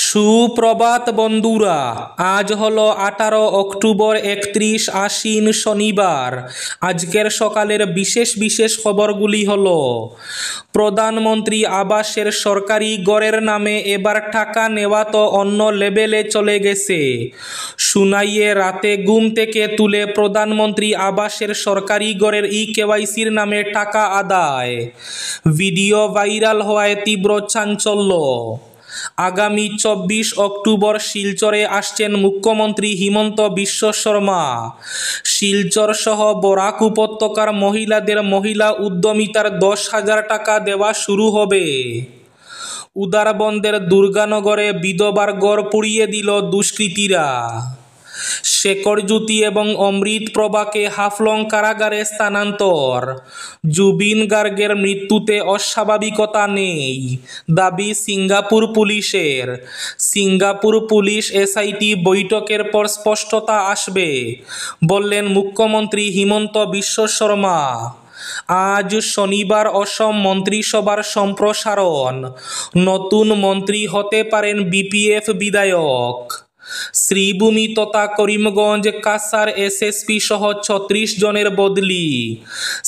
সুপ্রভাত বন্ধুরা, আজ হলো 18 অক্টোবর 31 আশ্বিন শনিবার। আজকের সকালের বিশেষ খবরগুলি হলো: প্রধানমন্ত্রী আবাসের সরকারি ঘরের নামে এবার টাকা নেওয়া তো অন্য লেভেলে চলে গেছে। সুনাইয়ে রাতে ঘুম থেকে তুলে প্রধানমন্ত্রী আবাসের সরকারি ঘরের কেওয়াইসির নামে টাকা আদায়। ভিডিও ভাইরাল হওয়ায় তীব্র চাঞ্চল্য। আগামী 24 অক্টোবর শিলচরে আসছেন মুখ্যমন্ত্রী হিমন্ত বিশ্ব শর্মা। শিলচর সহ বরাক উপত্যকার মহিলাদের মহিলা উদ্যমিতার 10,000 টাকা দেওয়া শুরু হবে। উদারবন্দের দুর্গানগরে বিধবার ঘর পুড়িয়ে দিল দুষ্কৃতীরা। শেখরজ্যোতি এবং অমৃত প্রভাকে হাফলং কারাগারে স্থানান্তর। জুবিন গার্গের মৃত্যুতে অস্বাভাবিকতা নেই, দাবি সিঙ্গাপুর পুলিশের। সিঙ্গাপুর পুলিশ এসআইটি বৈঠকের পর স্পষ্টতা আসবে, বললেন মুখ্যমন্ত্রী হিমন্ত বিশ্ব শর্মা। আজ শনিবার অসম মন্ত্রিসভার সম্প্রসারণ। নতুন মন্ত্রী হতে পারেন বিপিএফ বিধায়ক। শ্রীভূমি তথা করিমগঞ্জ কাছাড় এসএসপি সহ 36 জনের বদলি।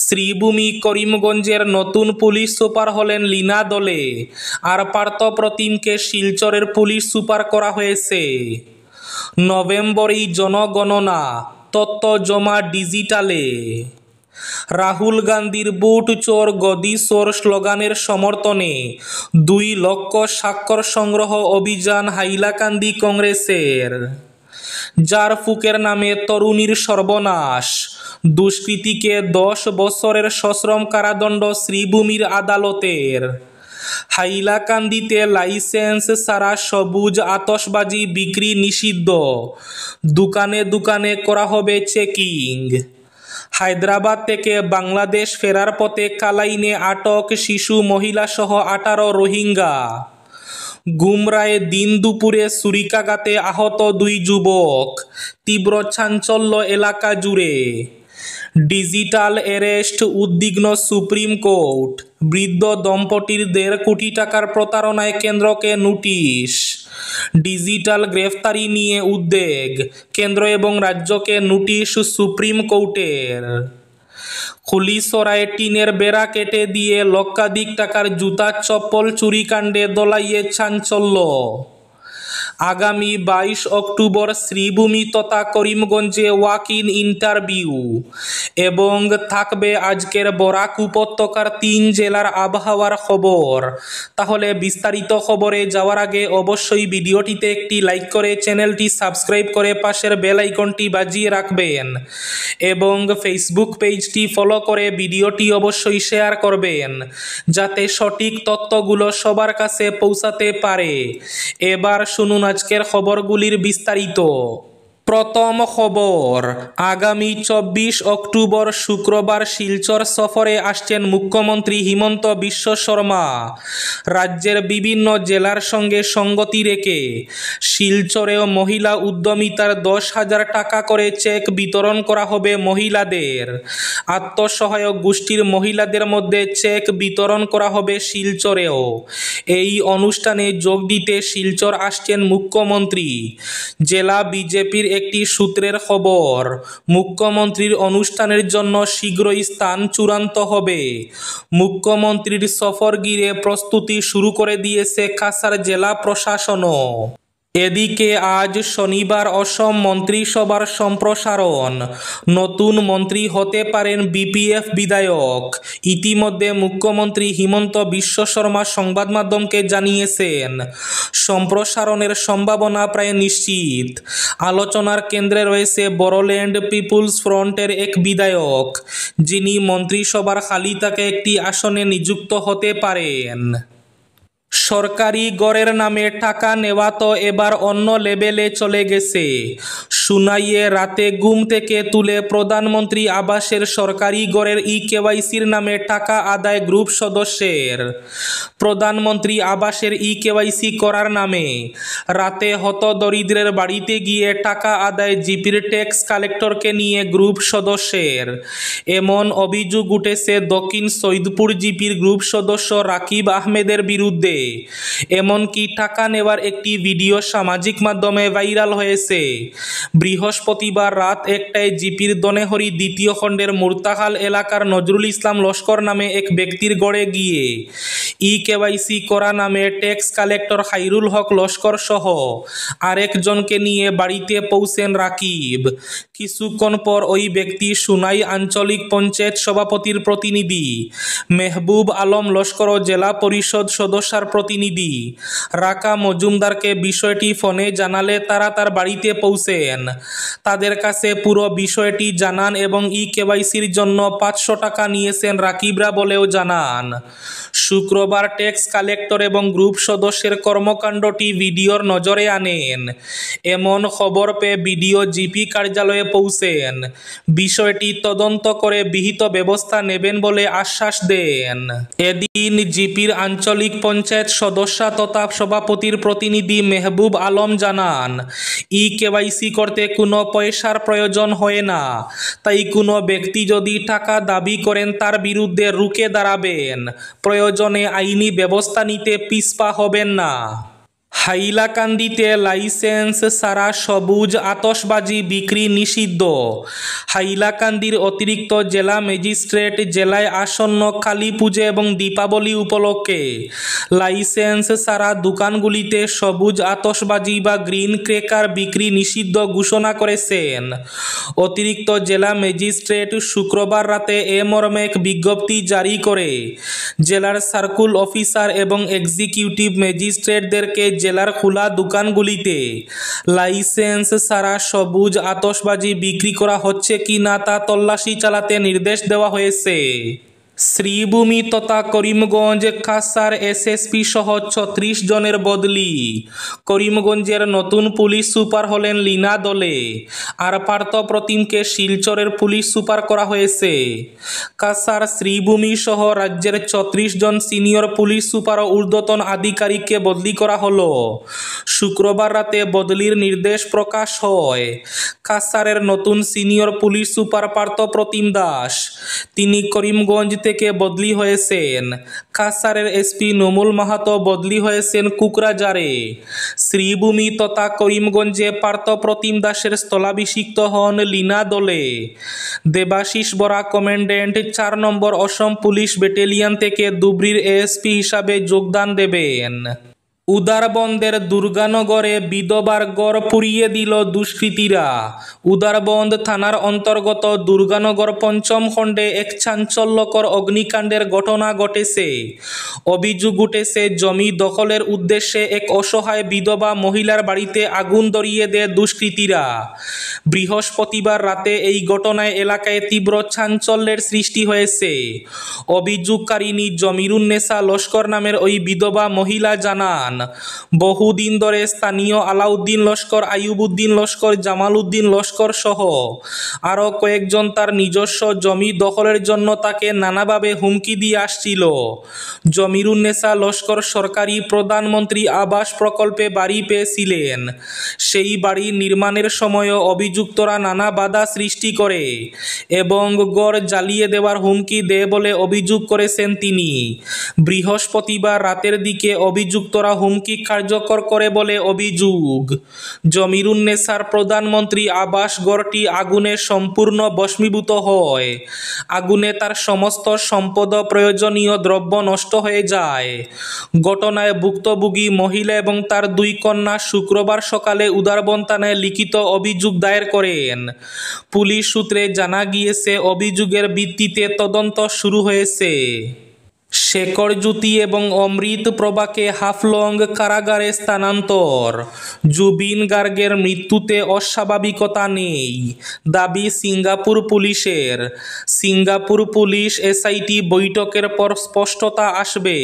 শ্রীভূমি করিমগঞ্জের নতুন পুলিশ সুপার হলেন লীনা দলে, আর পার্থ প্রতিমকে শিলচরের পুলিশ সুপার করা হয়েছে। নভেম্বরেই জনগণনা, তথ্য জমা ডিজিটালে। রাহুল গান্ধীর বুট চোর গদি চোর স্লোগানের সমর্থনে 2 লক্ষ স্বাক্ষর সংগ্রহ অভিযান হাইলাকান্দি কংগ্রেসের। জারফুকের নামে তরুণীর সর্বনাশ, দুষ্কৃতীকে 10 বছরের সশ্রম কারাদণ্ড শ্রীভূমির আদালতের। হাইলাকান্দিতে লাইসেন্স ছাড়া সবুজ আতশবাজি বিক্রি নিষিদ্ধ, দোকানে দোকানে করা হবে চেকিং। হায়দ্রাবাদ থেকে বাংলাদেশ ফেরার পথে কালাইনে আটক শিশু মহিলা সহ 18 রোহিঙ্গা। গুমরায় দিন দুপুরে ছুরিকাঘাতে আহত 2 যুবক, তীব্র চাঞ্চল্য এলাকা জুড়ে। ডিজিটাল অ্যারেস্ট, উদ্বিগ্ন সুপ্রিম কোর্ট। বৃদ্ধ দম্পতির 1.5 কোটি টাকার প্রতারণায় কেন্দ্রকে নোটিশ। ডিজিটাল গ্রেফতারি নিয়ে উদ্বেগ, কেন্দ্র এবং রাজ্যকে নোটিশ সুপ্রিম কোর্টের। খুলিসরায় টিনের বেড়া কেটে দিয়ে লক্ষাধিক টাকার জুতা চপ্পল চুরিকাণ্ডে দোলাইয়ে চাঞ্চল্য। আগামী 22 অক্টোবর শ্রীভূমি তথা করিমগঞ্জে ওয়াক ইন ইন্টারভিউ, এবং থাকবে আজকের বরাক উপত্যকার 3 জেলার আবহাওয়ার খবর। তাহলে বিস্তারিত খবরে যাওয়ার আগে অবশ্যই ভিডিওটিতে একটি লাইক করে চ্যানেলটি সাবস্ক্রাইব করে পাশের বেল আইকনটি বাজিয়ে রাখবেন, এবং ফেসবুক পেজটি ফলো করে ভিডিওটি অবশ্যই শেয়ার করবেন, যাতে সঠিক তথ্যগুলো সবার কাছে পৌঁছাতে পারে। এবার শুনুন আজকের খবরগুলির বিস্তারিত। প্রথম খবর, আগামী 24 অক্টোবর শুক্রবার শিলচর সফরে আসছেন মুখ্যমন্ত্রী হিমন্ত বিশ্ব শর্মা। রাজ্যের বিভিন্ন জেলার সঙ্গে সঙ্গতি রেখে শিলচরেও মহিলা উদ্যমিতার 10,000 টাকা করে চেক বিতরণ করা হবে মহিলাদের। আত্মসহায়ক গোষ্ঠীর মহিলাদের মধ্যে চেক বিতরণ করা হবে শিলচরেও। এই অনুষ্ঠানে যোগ দিতে শিলচর আসছেন মুখ্যমন্ত্রী। জেলা বিজেপির একটি সূত্রের খবর, মুখ্যমন্ত্রীর অনুষ্ঠানের জন্য শীঘ্রই স্থান চূড়ান্ত হবে। মুখ্যমন্ত্রীর সফর ঘিরে প্রস্তুতি শুরু করে দিয়েছে কাছাড় জেলা প্রশাসনও। এদিকে আজ শনিবার অসম মন্ত্রিসভার সম্প্রসারণ। নতুন মন্ত্রী হতে পারেন বিপিএফ বিধায়ক। ইতিমধ্যে মুখ্যমন্ত্রী হিমন্ত বিশ্ব শর্মা সংবাদ মাধ্যমকে জানিয়েছেন, সম্প্রসারণের সম্ভাবনা প্রায় নিশ্চিত। আলোচনার কেন্দ্রে রয়েছে বড়োল্যান্ড পিপুলস ফ্রন্টের এক বিধায়ক, যিনি মন্ত্রিসভার খালি থাকা একটি আসনে নিযুক্ত হতে পারেন। সরকারি ঘরের নামে টাকা নেওয়া তো এবার অন্য লেভেলে চলে গেছে। সুনাইয়ে রাতে ঘুম থেকে তুলে প্রধানমন্ত্রী আবাসের সরকারি ঘরের কেওয়াইসির নামে টাকা আদায় গ্রুপ সদস্যের। প্রধানমন্ত্রী আবাসের কেওয়াইসি করার নামে রাতে হতদরিদ্রের বাড়িতে গিয়ে টাকা আদায় জিপির ট্যাক্স কালেক্টরকে নিয়ে গ্রুপ সদস্যের। এমন অভিযোগ উঠেছে দক্ষিণ সৈয়দপুর জিপির গ্রুপ সদস্য রাকিব আহমেদের বিরুদ্ধে। এমনকি টাকা নেওয়ার একটি ভিডিও সামাজিক মাধ্যমে ভাইরাল হয়েছে। বৃহস্পতিবার রাত 1টায় জিপির দনেহরি দ্বিতীয় খণ্ডের মুরতাহাল এলাকার নজরুল ইসলাম লস্কর নামে এক ব্যক্তির গড়ে গিয়ে কেওয়াইসি করা নামে ট্যাক্স কালেক্টর খাইরুল হক লস্কর সহ আরেকজনকে নিয়ে বাড়িতে পৌঁছেন রাকিব। কিছুক্ষণ পর ওই ব্যক্তি সুনাই আঞ্চলিক পঞ্চায়েত সভাপতির প্রতিনিধি মেহবুব আলম লস্কর ও জেলা পরিষদ সদস্যর প্রতিনিধি রাকা মজুমদারকে বিষয়টি ফোনে জানালে তারা তার বাড়িতে পৌঁছেন। তাদের কাছে পুরো বিষয়টি জানান এবং কেওয়াইসির জন্য 500 টাকা নিয়েছেন রাকিবরা বলেও জানান। শুক্রবার ট্যাক্স কালেক্টর এবং গ্রুপ সদস্যের কর্মকাণ্ডটি ভিডিওর নজরে আনেন। এমন খবর পেয়ে ভিডিও জিপি কার্যালয়ে পৌঁছেন। বিষয়টি তদন্ত করে বিহিত ব্যবস্থা নেবেন বলে আশ্বাস দেন। এদিন জিপির আঞ্চলিক পঞ্চায়েত সদস্য তথা সভাপতির প্রতিনিধি মেহবুব আলম জানান, কেওয়াইসি করতে কোনো পয়সার প্রয়োজন হয় না, তাই কোনো ব্যক্তি যদি টাকা দাবি করেন তার বিরুদ্ধে রুখে দাঁড়াবেন, প্রয়োজনে আইনি ব্যবস্থা নিতে পিছপা হবেন না। হাইলাকান্দিতে লাইসেন্স ছাড়া সবুজ আতশবাজি বিক্রি নিষিদ্ধ। হাইলাকান্দির অতিরিক্ত জেলা ম্যাজিস্ট্রেট জেলায় আসন্ন কালী পুজো এবং দীপাবলি উপলক্ষে লাইসেন্স ছাড়া দোকানগুলিতে সবুজ আতশবাজি বা গ্রিন ক্র্যাকার বিক্রি নিষিদ্ধ ঘোষণা করেছেন। অতিরিক্ত জেলা ম্যাজিস্ট্রেট শুক্রবার রাতে এ মর্মে এক বিজ্ঞপ্তি জারি করে জেলার সার্কুল অফিসার এবং এক্সিকিউটিভ ম্যাজিস্ট্রেটদেরকে জেলার খোলা দোকানগুলিতে লাইসেন্স ছাড়া সবুজ আতশবাজি বিক্রি করা হচ্ছে কি না তা তল্লাশি চালাতে নির্দেশ দেওয়া হয়েছে। শ্রীভূমি তথা করিমগঞ্জ কাছাড় এসএসপি সহ 36 জনের বদলি। করিমগঞ্জের নতুন পুলিশ সুপার হলেন লীনা দলে, আর পার্থ প্রতিমকে শিলচরের পুলিশ সুপার করা হয়েছে। কাছাড় শ্রীভূমি সহ রাজ্যের 36 জন সিনিয়র পুলিশ সুপার ও ঊর্ধ্বতন আধিকারিককে বদলি করা হলো। শুক্রবার রাতে বদলির নির্দেশ প্রকাশ হয়। কাছাড়ের নতুন সিনিয়র পুলিশ সুপার পার্থ প্রতিম দাস, তিনি করিমগঞ্জ থেকে বদলি হয়েছেন। কাছাড়ের এসপি নমুল মাহাতো বদলি হয়েছেন কুকরাঝাড়ে। শ্রীভূমি তথা করিমগঞ্জে পার্থ প্রতিম দাসের স্থলাভিষিক্ত হন লীনা দলে। দেবাশিস বরা কমান্ড্যান্ট 4 নম্বর অসম পুলিশ ব্যাটালিয়ন থেকে ধুবড়ীর এএসপি হিসাবে যোগদান দেবেন। উদারবন্দের দুর্গানগরে বিধবার গড় পুড়িয়ে দিল দুষ্কৃতীরা। উদারবন্দ থানার অন্তর্গত দুর্গানগর 5ম খণ্ডে এক চাঞ্চল্যকর অগ্নিকাণ্ডের ঘটনা ঘটেছে। অভিযোগ উঠেছে জমি দখলের উদ্দেশ্যে এক অসহায় বিধবা মহিলার বাড়িতে আগুন ধরিয়ে দেয় দুষ্কৃতীরা। বৃহস্পতিবার রাতে এই ঘটনায় এলাকায় তীব্র চাঞ্চল্যের সৃষ্টি হয়েছে। অভিযোগকারিণী জমিরুন্নেসা লস্কর নামের ওই বিধবা মহিলা জানান, বহুদিন ধরে স্থানীয় আলাউদ্দিন লস্কর, আইয়ুবউদ্দিন লস্কর, জামাল উদ্দিন লস্কর সহ আরও কয়েকজন তার নিজস্ব জমি দখলের জন্য তাকে নানাভাবে হুমকি দিয়ে আসছিল। জমিরুন্নেসা লস্কর সরকারি প্রধানমন্ত্রী আবাস প্রকল্পে বাড়ি পেয়েছিলেন। সেই বাড়ি নির্মাণের সময়ও অভিযুক্তরা নানা বাধা সৃষ্টি করে এবং গড় জ্বালিয়ে দেওয়ার হুমকি দেয় বলে অভিযোগ করেছেন তিনি। বৃহস্পতিবার রাতের দিকে অভিযুক্তরা হুমকি কার্যকর করে বলে অভিযোগ। জমিরুন্নেসার প্রধানমন্ত্রী আবাস গড়টি আগুনে সম্পূর্ণ ভস্মীভূত হয়। আগুনে তার সমস্ত সম্পদ প্রয়োজনীয় দ্রব্য নষ্ট হয়ে যায়। ঘটনায় ভুক্তভোগী মহিলা এবং তার 2 কন্যা শুক্রবার সকালে উদারবন থানায় লিখিত অভিযোগ দায়ের করেন। পুলিশ সূত্রে জানা গিয়েছে অভিযোগের ভিত্তিতে তদন্ত শুরু হয়েছে। শেখর জ্যোতি এবং অমৃত প্রভাকে হাফলং কারাগারে স্থানান্তর। জুবিন গার্গের মৃত্যুতে অস্বাভাবিকতা নেই, দাবি সিঙ্গাপুর পুলিশের। সিঙ্গাপুর পুলিশ এসআইটি বৈঠকের পর স্পষ্টতা আসবে,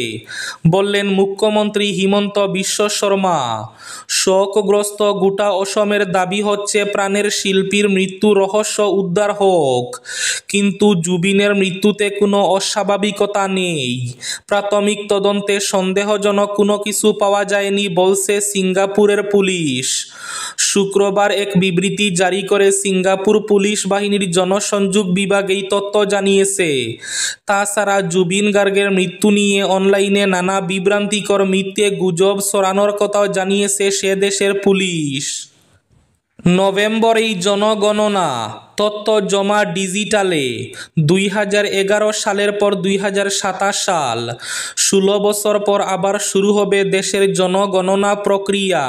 বললেন মুখ্যমন্ত্রী হিমন্ত বিশ্ব শর্মা। শোকগ্রস্ত গোটা অসমের দাবি হচ্ছে প্রাণের শিল্পীর মৃত্যু রহস্য উদ্ধার হোক, কিন্তু জুবিনের মৃত্যুতে কোনো অস্বাভাবিকতা নেই। প্রাথমিক তদন্তে সন্দেহজনক কোনো কিছু পাওয়া যায়নি বলছে সিঙ্গাপুরের পুলিশ। শুক্রবার এক বিবৃতি জারি করে সিঙ্গাপুর পুলিশ বাহিনীর জনসংযোগ বিভাগ এই তথ্য জানিয়েছে। তাছাড়া জুবিন গার্গের মৃত্যু নিয়ে অনলাইনে নানা বিভ্রান্তিকর মিথ্যে গুজব ছড়ানোর কথাও জানিয়েছে সে দেশের পুলিশ। নভেম্বরেই জনগণনা, তথ্য জমা ডিজিটালে। 2011 সালের পর 2027 সাল, 16 বছর পর আবার শুরু হবে দেশের জনগণনা প্রক্রিয়া।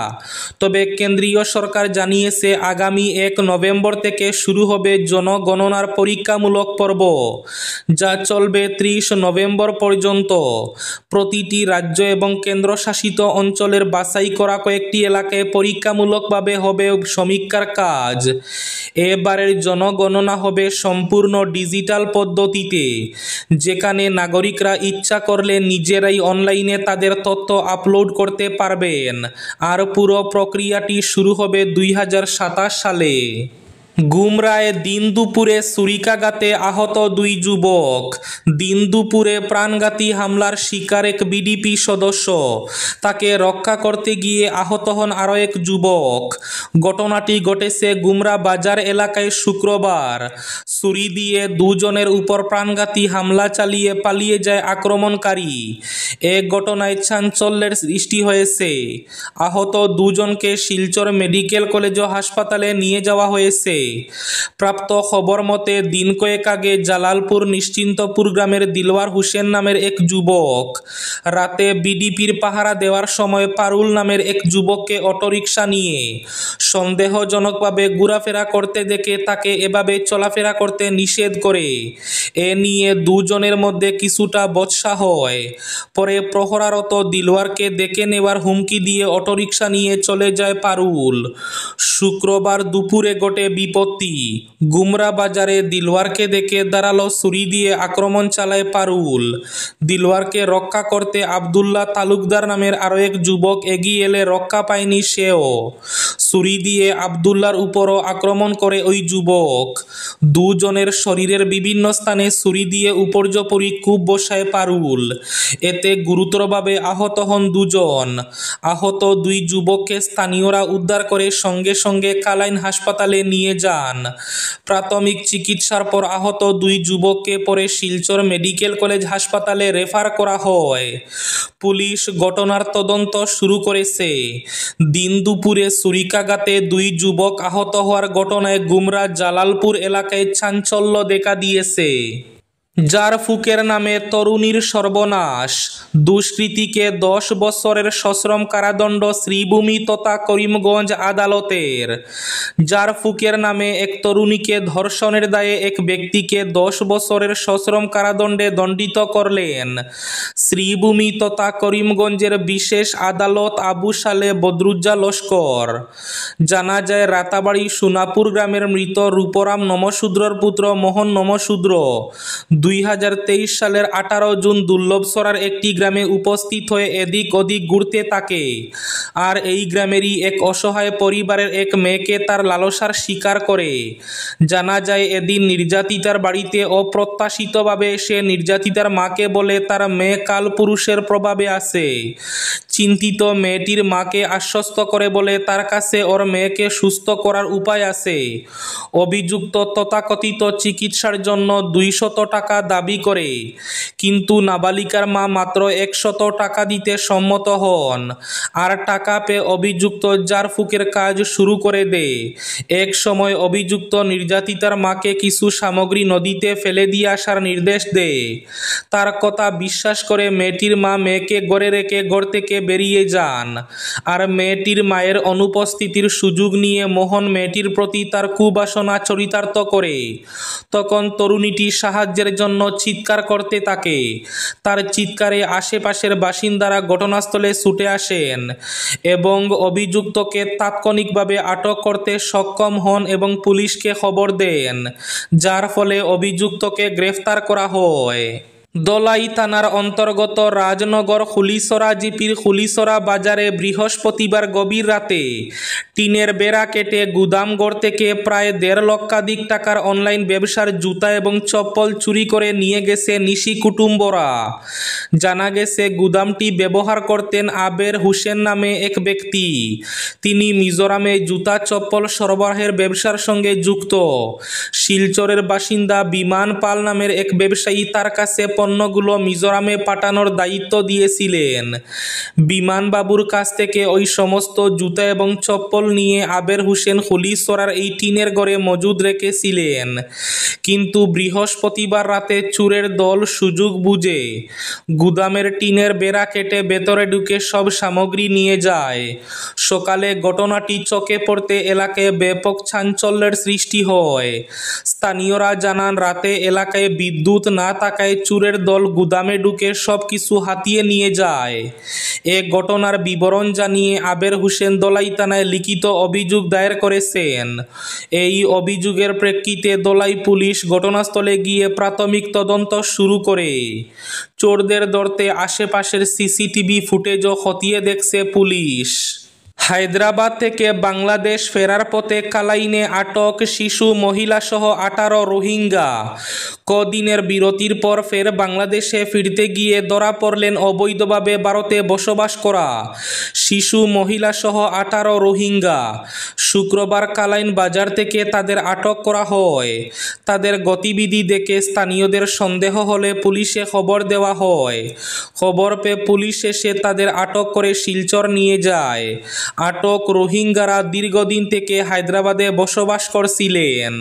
তবে কেন্দ্রীয় সরকার জানিয়েছে আগামী 1 নভেম্বর থেকে শুরু হবে জনগণনার পরীক্ষামূলক পর্ব, যা চলবে 30 নভেম্বর পর্যন্ত। প্রতিটি রাজ্য এবং কেন্দ্রশাসিত অঞ্চলের বাছাই করা কয়েকটি এলাকায় পরীক্ষামূলকভাবে হবে সমীক্ষার কাজ। এবারের জনগণনা হবে সম্পূর্ণ ডিজিটাল পদ্ধতিতে, যেখানে নাগরিকরা ইচ্ছা করলে নিজেরাই অনলাইনে তাদের তথ্য আপলোড করতে পারবেন। আর পুরো প্রক্রিয়াটি শুরু হবে 2027 সালে। গুমরায় দিন দুপুরে ছুরিকাঘাতে আহত 2 যুবক। দিন দুপুরে প্রাণঘাতী হামলার শিকার এক বিডিপি সদস্য, তাকে রক্ষা করতে গিয়ে আহত হন আরও এক যুবক। ঘটনাটি ঘটেছে গুমরা বাজার এলাকায় শুক্রবার। ছুরি দিয়ে 2 জনের উপর প্রাণঘাতী হামলা চালিয়ে পালিয়ে যায় আক্রমণকারী। এ ঘটনায় চাঞ্চল্যের সৃষ্টি হয়েছে। আহত 2 জনকে শিলচর মেডিকেল কলেজ ও হাসপাতালে নিয়ে যাওয়া হয়েছে। প্রাপ্ত খবর মতে দিন কয়েক আগে জালালপুর নিশ্চিন্তপুর গ্রামের দিলওয়ার হোসেন নামের এক যুবক রাতে বিডিপির পাহারা দেওয়ার সময় পারুল নামের এক যুবককে অটোরিকশা নিয়ে সন্দেহজনকভাবে ঘোরাফেরা করতে দেখে তাকে এভাবে চলাফেরা করতে নিষেধ করে। এ নিয়ে 2 জনের মধ্যে কিছুটা বচসা হয়। পরে প্রহরারত দিলওয়ারকে ডেকে নেওয়ার হুমকি দিয়ে অটোরিকশা নিয়ে চলে যায় পারুল। শুক্রবার দুপুরে ঘটে বিপত্তি। গুমরা বাজারে দিলওয়ারকে দেখে দাঁড়ালো ছুরি দিয়ে আক্রমণ চালায় পারুল। দিলওয়ারকে রক্ষা করতে আবদুল্লাহ তালুকদার নামের আরও এক যুবক এগিয়ে এলে রক্ষা পায়নি সেও। ছুরি দিয়ে আবদুল্লাহর উপরও আক্রমণ করে ওই যুবক। 2 জনের শরীরের বিভিন্ন স্থানে ছুরি দিয়ে উপর্যুপরি কূপ বসায় পারুল। এতে গুরুতরভাবে আহত হন 2 জন। আহত 2 যুবককে স্থানীয়রা উদ্ধার করে সঙ্গে সঙ্গে কালাইন হাসপাতালে নিয়ে যান। প্রাথমিক চিকিৎসার পর আহত 2 যুবককে পরে শিলচর মেডিকেল কলেজ হাসপাতালে রেফার করা হয়। পুলিশ ঘটনার তদন্ত শুরু করেছে। দিন দুপুরে ছুরিকাঘাতে 2 যুবক আহত হওয়ার ঘটনায় গুমরা জালালপুর এলাকায় চাঞ্চল্য দেখা দিয়েছে। জারফুকের নামে তরুণীর সর্বনাশ, দুষ্কৃতীকে 10 বছরের সশ্রম কারাদণ্ড শ্রীভূমি তথা করিমগঞ্জ আদালতের। জারফুকের নামে এক তরুণীকে ধর্ষণের দায়ে এক ব্যক্তিকে 10 বছরের সশ্রম কারাদণ্ডে দণ্ডিত করলেন শ্রীভূমি তথা করিমগঞ্জের বিশেষ আদালত আবু সালে বদরুজ্জা লস্কর। জানা যায় রাতাবাড়ি সোনাপুর গ্রামের মৃত রূপরাম নমশূদ্রর পুত্র মোহন নমশূদ্র 2023 সালের 18 জুন দুর্লভসরার একটি গ্রামে উপস্থিত হয়ে এদিক ওদিক ঘুরতে থাকে। আর এই গ্রামেরই এক অসহায় পরিবারের এক মেয়েকে তার লালসার শিকার করে। জানা যায় এদিন নির্যাতিতার বাড়িতে অপ্রত্যাশিতভাবে এসে নির্যাতিতার মাকে বলে তার মেয়ে কালপুরুষের প্রভাবে আছে। চিন্তিত মেয়েটির মাকে আশ্বস্ত করে বলে তার কাছে ওর মেয়েকে সুস্থ করার উপায় আছে। অভিযুক্ত তথাকথিত চিকিৎসার জন্য 200 টাকা দাবি করে, কিন্তু নাবালিকার মা মাত্র 100 টাকা দিতে সম্মত হন। আর টাকা পেয়ে অভিযুক্ত জারফুকের কাজ শুরু করে দেয়। এক সময় অভিযুক্ত নির্যাতিতার মাকে কিছু সামগ্রী নদীতে ফেলে দিয়ে আসার নির্দেশ দেয়। তার কথা বিশ্বাস করে মেয়েটির মা মেয়েকে ঘরে রেখে ঘর থেকে বেরিয়ে যান, আর মেয়েটির মায়ের অনুপস্থিতির সুযোগ নিয়ে মোহন মেয়েটির প্রতি তার কুবাসনা চরিতার্থ করে। তখন তরুণীটি সাহায্যের জন্য চিৎকার করতে থাকে। তার চিৎকারে আশেপাশের বাসিন্দারা ঘটনাস্থলে ছুটে আসেন এবং অভিযুক্তকে তাৎক্ষণিকভাবে আটক করতে সক্ষম হন এবং পুলিশকে খবর দেন, যার ফলে অভিযুক্তকে গ্রেফতার করা হয়। দলাই থানার অন্তর্গত রাজনগর খুলিসরা জিপির খুলিসরা বাজারে বৃহস্পতিবার গভীর রাতে টিনের বেড়া কেটে গুদামঘর থেকে প্রায় 1.5 লক্ষাধিক টাকার অনলাইন ব্যবসার জুতা এবং চপ্পল চুরি করে নিয়ে গেছে নিশি কুটুম্বরা। জানা গেছে গুদামটি ব্যবহার করতেন আবের হোসেন নামে এক ব্যক্তি। তিনি মিজোরামে জুতা চপ্পল সরবরাহের ব্যবসার সঙ্গে যুক্ত। শিলচরের বাসিন্দা বিমান পাল নামের এক ব্যবসায়ী তার কাছে পণ্যগুলো মিজোরামে পাঠানোর দায়িত্ব দিয়েছিলেন। বিমানবাবুর কাছ থেকে ওই সমস্ত জুতা এবং চপ্পল নিয়ে আবের হোসেন খুলিসরার এই টিনের ঘরে মজুদ রেখেছিলেন। কিন্তু বৃহস্পতিবার রাতে চোরের দল সুযোগ বুঝে গুদামের টিনের বেড়া কেটে ভেতরে ঢুকে সব সামগ্রী নিয়ে যায়। সকালে ঘটনাটি চোখে পড়তে এলাকায় ব্যাপক চাঞ্চল্যের সৃষ্টি হয়। স্থানীয়রা জানান, রাতে এলাকায় বিদ্যুৎ না থাকায় চোরের দল গুদামে ঢুকে সব কিছু হাতিয়ে নিয়ে যায়। এ ঘটনার বিবরণ জানিয়ে আবের হোসেন দলাই থানায় লিখিত অভিযোগ দায়ের করেছেন। এই অভিযোগের প্রেক্ষিতে দলাই পুলিশ ঘটনাস্থলে গিয়ে প্রাথমিক তদন্ত শুরু করে। চোরদের ধরতে আশেপাশের সিসিটিভি ফুটেজও খতিয়ে দেখছে পুলিশ। হায়দ্রাবাদ থেকে বাংলাদেশ ফেরার পথে কালাইনে আটক শিশু মহিলাসহ 18 রোহিঙ্গা। কদিনের বিরতির পর ফের বাংলাদেশে ফিরতে গিয়ে ধরা পড়লেন অবৈধভাবে ভারতে বসবাস করা শিশু মহিলাসহ 18 রোহিঙ্গা। শুক্রবার কালাইন বাজার থেকে তাদের আটক করা হয়। তাদের গতিবিধি দেখে স্থানীয়দের সন্দেহ হলে পুলিশে খবর দেওয়া হয়। খবর পেয়ে পুলিশ এসে তাদের আটক করে শিলচর নিয়ে যায়। আটক রোহিঙ্গারা দীর্ঘদিন থেকে হায়দ্রাবাদে বসবাস করছিলেন।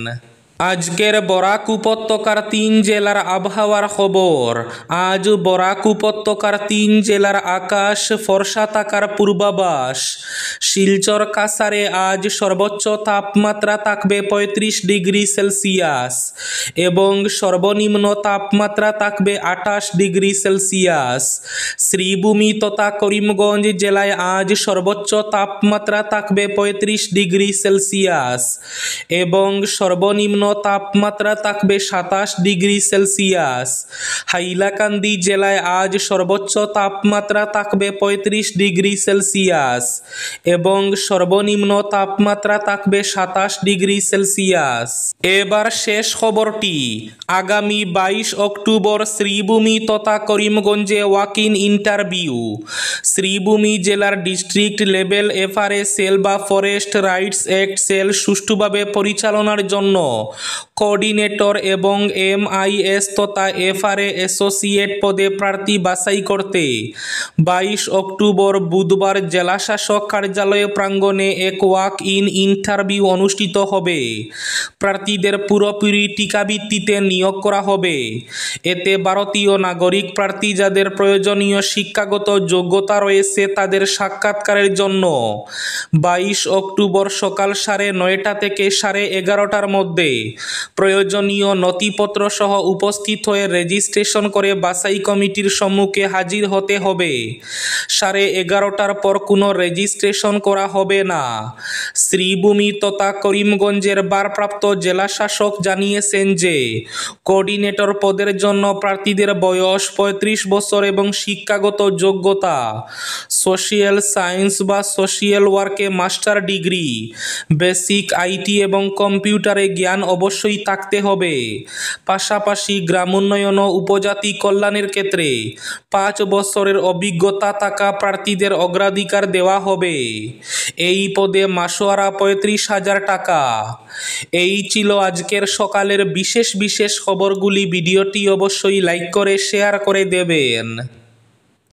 আজকের বরাক উপত্যকার 3 জেলার আবহাওয়ার খবর। আজ বরাক উপত্যকার 3 জেলার আকাশ ফর্সা থাকার পূর্বাভাস। শিলচর কাছাড়ে আজ সর্বোচ্চ তাপমাত্রা থাকবে 35 ডিগ্রি সেলসিয়াস এবং সর্বনিম্ন তাপমাত্রা থাকবে 28 ডিগ্রি সেলসিয়াস। শ্রীভূমি তথা করিমগঞ্জ জেলায় আজ সর্বোচ্চ তাপমাত্রা থাকবে 35 ডিগ্রি সেলসিয়াস এবং সর্বনিম্ন তাপমাত্রা থাকবে 27 ডিগ্রি সেলসিয়াস। হাইলাকান্দি জেলায় আজ সর্বোচ্চ তাপমাত্রা থাকবে 35 ডিগ্রি সেলসিয়াস এবং সর্বনিম্ন তাপমাত্রা থাকবে 27 ডিগ্রি সেলসিয়াস। এবার শেষ খবরটি। আগামী 22 অক্টোবর শ্রীভূমি তথা করিমগঞ্জে ওয়াক-ইন ইন্টারভিউ। শ্রীভূমি জেলার ডিস্ট্রিক্ট লেভেল এফআরএ সেল বা ফরেস্ট রাইটস অ্যাক্ট সেল সুষ্ঠুভাবে পরিচালনার জন্য কোঅর্ডিনেটর এবং MIS তথা এফআরএ অ্যাসোসিয়েট পদে প্রার্থী বাছাই করতে 22 অক্টোবর বুধবার জেলাশাসক কার্যালয় প্রাঙ্গণে এক ওয়াক-ইন ইন্টারভিউ অনুষ্ঠিত হবে। প্রার্থীদের পুরোপুরি টিকাভিত্তিতে নিয়োগ করা হবে। এতে ভারতীয় নাগরিক প্রার্থী যাদের প্রয়োজনীয় শিক্ষাগত যোগ্যতা রয়েছে তাদের সাক্ষাৎকারের জন্য 22 অক্টোবর সকাল 9:30 থেকে 11:30টার মধ্যে প্রয়োজনীয় নথিপত্র সহ উপস্থিত হয়ে রেজিস্ট্রেশন করে বাছাই কমিটির সম্মুখে হাজির হতে হবে। 11:30টার পর কোনো রেজিস্ট্রেশন করা হবে না। শ্রীভূমি তথা করিমগঞ্জের ভারপ্রাপ্ত জেলাশাসক জানিয়েছেন যে কোঅর্ডিনেটর পদের জন্য প্রার্থীদের বয়স 35 বছর এবং শিক্ষাগত যোগ্যতা সোশিয়াল সায়েন্স বা সোশিয়াল ওয়ার্কে মাস্টার ডিগ্রি, বেসিক IT এবং কম্পিউটারে জ্ঞান অবশ্যই থাকতে হবে। পাশাপাশি গ্রামোন্নয়ন ও উপজাতি কল্যাণের ক্ষেত্রে 5 বছরের অভিজ্ঞতা থাকা প্রার্থীদের অগ্রাধিকার দেওয়া হবে। এই পদে মাসোয়ারা 35,000 টাকা। এই ছিল আজকের সকালের বিশেষ খবরগুলি। ভিডিওটি অবশ্যই লাইক করে শেয়ার করে দেবেন।